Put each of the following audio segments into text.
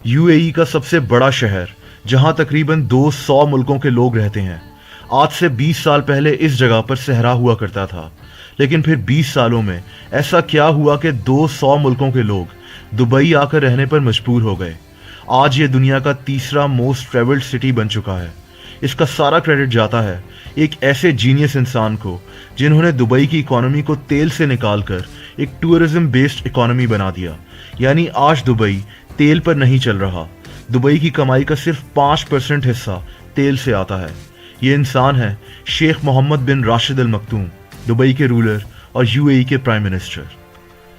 UAE का सबसे बड़ा शहर, जहां तकरीबन 200 मुल्कों के लोग रहते हैं। आज से 20 साल पहले इस जगह पर सहरा हुआ करता था, लेकिन फिर 20 सालों में ऐसा क्या हुआ कि 200 मुल्कों के लोग दुबई आकर रहने पर मजबूर हो गए। आज ये दुनिया का तीसरा मोस्ट ट्रेवल्ड सिटी बन चुका है। इसका सारा क्रेडिट जाता है एक ऐसे जीनियस इंसान को, जिन्होंने दुबई की इकोनॉमी को तेल से निकालकर एक टूरिज्म बेस्ड इकोनॉमी बना दिया। यानी आज दुबई तेल पर नहीं चल रहा। दुबई की कमाई का सिर्फ 5% हिस्सा तेल से आता है। ये इंसान है शेख मोहम्मद बिन राशिद अल मक्तूम, दुबई के रूलर और यूएई के प्राइम मिनिस्टर।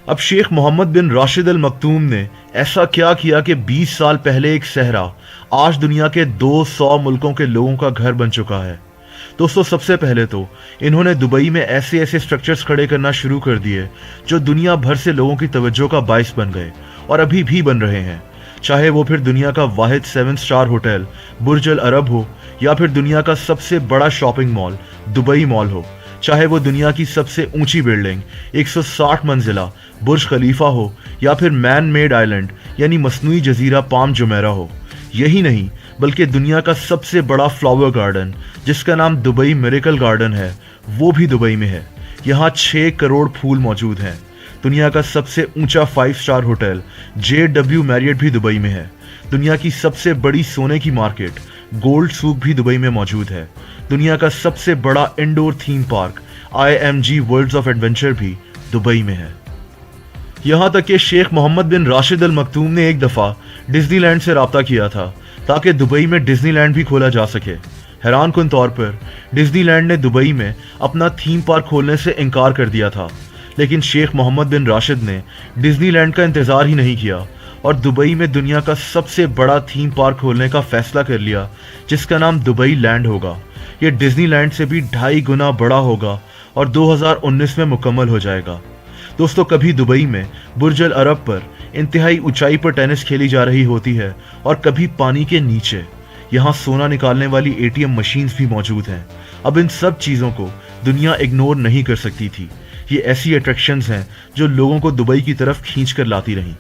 अब शेख मोहम्मद बिन राशिद अल मक्तूम ने ऐसा क्या किया कि 20 साल पहले एक सहरा आज दुनिया के 200 मुल्कों के लोगों का घर बन चुका है। दोस्तों, सबसे पहले तो इन्होंने दुबई में ऐसे ऐसे स्ट्रक्चर्स खड़े करना शुरू कर दिए जो दुनिया भर से लोगों की तवज्जो का बाइस बन गए और अभी भी बन रहे हैं। चाहे वो फिर दुनिया का वाहिद 7 स्टार होटल बुर्ज अल अरब हो, या फिर दुनिया का सबसे बड़ा शॉपिंग मॉल दुबई मॉल हो, चाहे वो दुनिया की सबसे ऊंची बिल्डिंग 160 मंजिला बुर्ज खलीफा हो, या फिर मैन मेड आइलैंड यानी मसनूई जजीरा पाम जुमेरा हो। यही नहीं बल्कि दुनिया का सबसे बड़ा फ्लावर गार्डन, जिसका नाम दुबई मिरेकल गार्डन है, वो भी दुबई में है। यहाँ 6 करोड़ फूल मौजूद हैं। दुनिया का सबसे ऊंचा 5 स्टार होटल JW मैरियट भी दुबई में है। दुनिया की सबसे बड़ी सोने की मार्केट गोल्ड सूक भी दुबई में मौजूद है। दुनिया का सबसे बड़ा indoor theme park IMG worlds of adventure भी दुबई में है। यहाँ तक कि शेख मोहम्मद बिन राशिद अल मक्तूम ने एक दफ़ा डिज्नीलैंड से राब्ता किया था ताकि दुबई में डिज्नीलैंड भी खोला जा सके। हैरान कुन तौर पर डिज्नीलैंड ने दुबई में अपना थीम पार्क खोलने से इनकार कर दिया था, लेकिन शेख मोहम्मद बिन राशिद ने डिज्नीलैंड का इंतज़ार ही नहीं किया और दुबई में दुनिया का सबसे बड़ा थीम पार्क खोलने का फैसला कर लिया, जिसका नाम दुबई लैंड होगा। ये डिज्नीलैंड से भी 2.5 गुना बड़ा होगा और 2019 में मुकम्मल हो जाएगा। दोस्तों, कभी दुबई में बुर्ज अल अरब पर इंतहाई ऊंचाई पर टेनिस खेली जा रही होती है और कभी पानी के नीचे। यहाँ सोना निकालने वाली ATM मशीन्स भी मौजूद हैं। अब इन सब चीज़ों को दुनिया इग्नोर नहीं कर सकती थी। ये ऐसी अट्रैक्शंस हैं जो लोगों को दुबई की तरफ खींच कर लाती रहीं।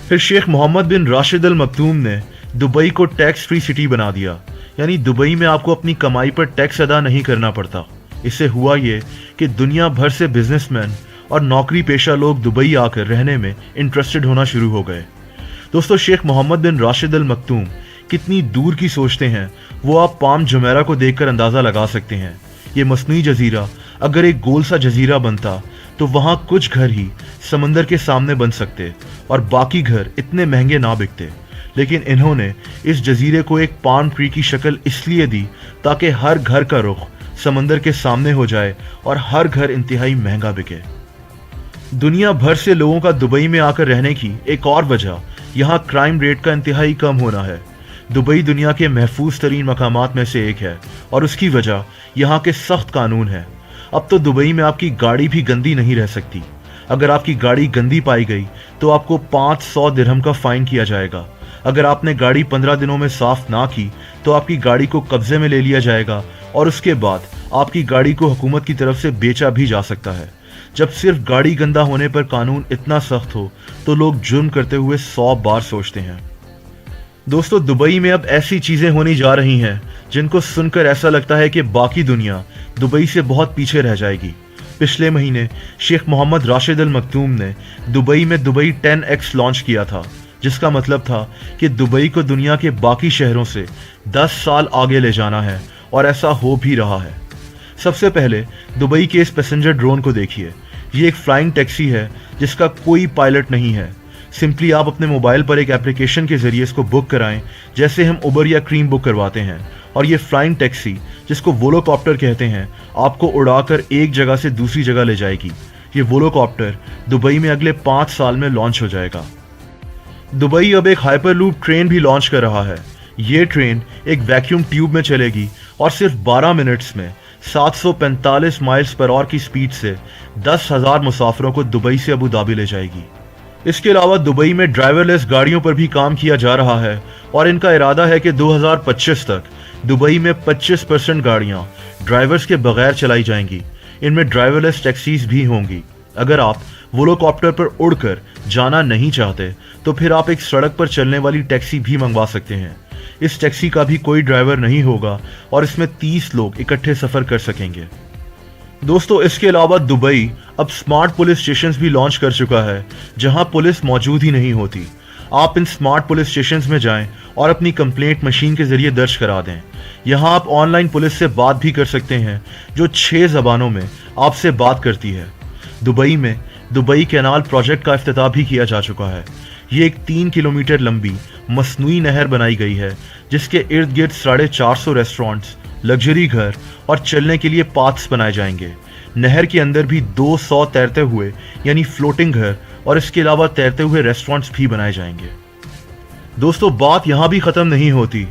फिर शेख मोहम्मद बिन राशिद अल मक्तूम ने दुबई को टैक्स फ्री सिटी बना दिया। यानी दुबई में आपको अपनी कमाई पर टैक्स अदा नहीं करना पड़ता। इससे हुआ ये कि दुनिया भर से बिजनेसमैन और नौकरी पेशा लोग दुबई आकर रहने में इंटरेस्टेड होना शुरू हो गए। दोस्तों, शेख मोहम्मद बिन राशिद अल मक्तूम कितनी दूर की सोचते हैं वो आप पाम जुमेरा को देखकर अंदाज़ा लगा सकते हैं। ये मसनूई जजीरा अगर एक गोल सा जजीरा बनता तो वहाँ कुछ घर ही समंदर के सामने बन सकते और बाकी घर इतने महंगे ना बिकते। लेकिन इन्होंने इस जजीरे को एक पाम ट्री की शक्ल इसलिए दी ताकि हर घर का रुख समंदर के सामने हो जाए और हर घर इंतहाई महंगा बिके। दुनिया भर से लोगों का दुबई में आकर रहने की एक और वजह यहाँ क्राइम रेट का इंतहाई कम होना है। दुबई दुनिया के महफूज तरीन मकामात में से एक है और उसकी वजह यहाँ के सख्त कानून है। अब तो दुबई में आपकी गाड़ी भी गंदी नहीं रह सकती। अगर आपकी गाड़ी गंदी पाई गई तो आपको 500 दिरहम का फाइन किया जाएगा। अगर आपने गाड़ी 15 दिनों में साफ ना की तो आपकी गाड़ी को कब्जे में ले लिया जाएगा और उसके बाद आपकी गाड़ी को हुकूमत की तरफ से बेचा भी जा सकता है। जब सिर्फ गाड़ी गंदा होने पर कानून इतना सख्त हो तो लोग जुर्म करते हुए 100 बार सोचते हैं। दोस्तों, दुबई में अब ऐसी चीजें होने जा रही हैं जिनको सुनकर ऐसा लगता है कि बाकी दुनिया दुबई से बहुत पीछे रह जाएगी। पिछले महीने शेख मोहम्मद राशिद अल मक्तूम ने दुबई में दुबई 10X लॉन्च किया था, जिसका मतलब था कि दुबई को दुनिया के बाकी शहरों से 10 साल आगे ले जाना है और ऐसा हो भी रहा है। सबसे पहले दुबई के इस पैसेंजर ड्रोन को देखिए। ये एक फ्लाइंग टैक्सी है जिसका कोई पायलट नहीं है। सिंपली आप अपने मोबाइल पर एक एप्लीकेशन के जरिए इसको बुक कराएं, जैसे हम उबर या क्रीम बुक करवाते हैं, और ये फ्लाइंग टैक्सी, जिसको वोलोकॉप्टर कहते हैं, आपको उड़ाकर एक जगह से दूसरी जगह ले जाएगी। ये वोलोकॉप्टर दुबई में अगले 5 साल में लॉन्च हो जाएगा। दुबई अब एक हाइपरलूप ट्रेन भी लॉन्च कर रहा है। ये ट्रेन एक वैक्यूम ट्यूब में चलेगी और सिर्फ 12 मिनट्स में 745 माइल्स पर आवर की स्पीड से 10,000 मुसाफिरों को दुबई से अबू धाबी ले जाएगी। इसके अलावा दुबई में ड्राइवरलेस गाड़ियों पर भी काम किया जा रहा है और इनका इरादा है कि 2025 तक दुबई में 25% गाड़ियां ड्राइवर्स के बगैर चलाई जाएंगी। इनमें ड्राइवरलेस टैक्सीज भी होंगी। अगर आप वो लोग कॉप्टर पर उड़कर जाना नहीं चाहते तो फिर आप एक सड़क पर चलने वाली टैक्सी भी मंगवा सकते हैं। इस टैक्सी का भी कोई ड्राइवर नहीं होगा और इसमें 30 लोग इकट्ठे सफर कर सकेंगे। दोस्तों, इसके अलावा दुबई अब स्मार्ट पुलिस स्टेशंस भी लॉन्च कर चुका है, जहां पुलिस मौजूद ही नहीं होती। आप इन स्मार्ट पुलिस स्टेशंस में जाएं और अपनी कंप्लेंट मशीन के जरिए दर्ज करा दें। यहां आप ऑनलाइन पुलिस से बात भी कर सकते हैं, जो 6 ज़बानों में आपसे बात करती है। दुबई में दुबई कैनाल प्रोजेक्ट का इफ्तिताह भी किया जा चुका है। ये एक 3 किलोमीटर लंबी मसनूई नहर बनाई गई है, जिसके इर्द गिर्द 450 रेस्टोरेंट्स, लग्जरी घर और चलने के लिए पाथ्स बनाए जाएंगे। नहर के अंदर भी 200 तैरते हुए यानी फ्लोटिंग घर और इसके अलावा तैरते हुए रेस्टोरेंट्स भी बनाए जाएंगे। दोस्तों, बात यहाँ भी ख़त्म नहीं होती।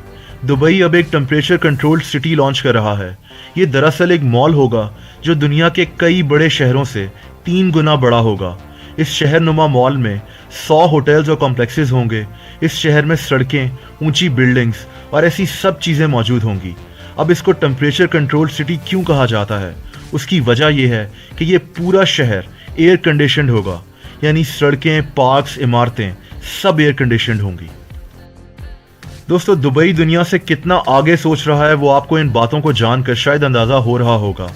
दुबई अब एक टेम्परेचर कंट्रोल्ड सिटी लॉन्च कर रहा है। ये दरअसल एक मॉल होगा जो दुनिया के कई बड़े शहरों से 3 गुना बड़ा होगा। इस शहरनुमा मॉल में 100 होटल्स और कॉम्प्लेक्सेस होंगे। इस शहर में सड़कें, ऊंची बिल्डिंग्स और ऐसी सब चीज़ें मौजूद होंगी। अब इसको टेम्परेचर कंट्रोल्ड सिटी क्यों कहा जाता है? उसकी वजह यह है कि ये पूरा शहर एयर कंडीशनड होगा, यानी सड़कें, पार्क्स, इमारतें सब एयर कंडीशनड होंगी। दोस्तों, दुबई दुनिया से कितना आगे सोच रहा है वो आपको इन बातों को जानकर शायद अंदाज़ा हो रहा होगा।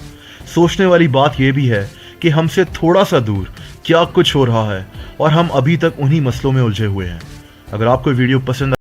सोचने वाली बात यह भी है कि हमसे थोड़ा सा दूर क्या कुछ हो रहा है और हम अभी तक उन्हीं मसलों में उलझे हुए हैं। अगर आपको वीडियो पसंद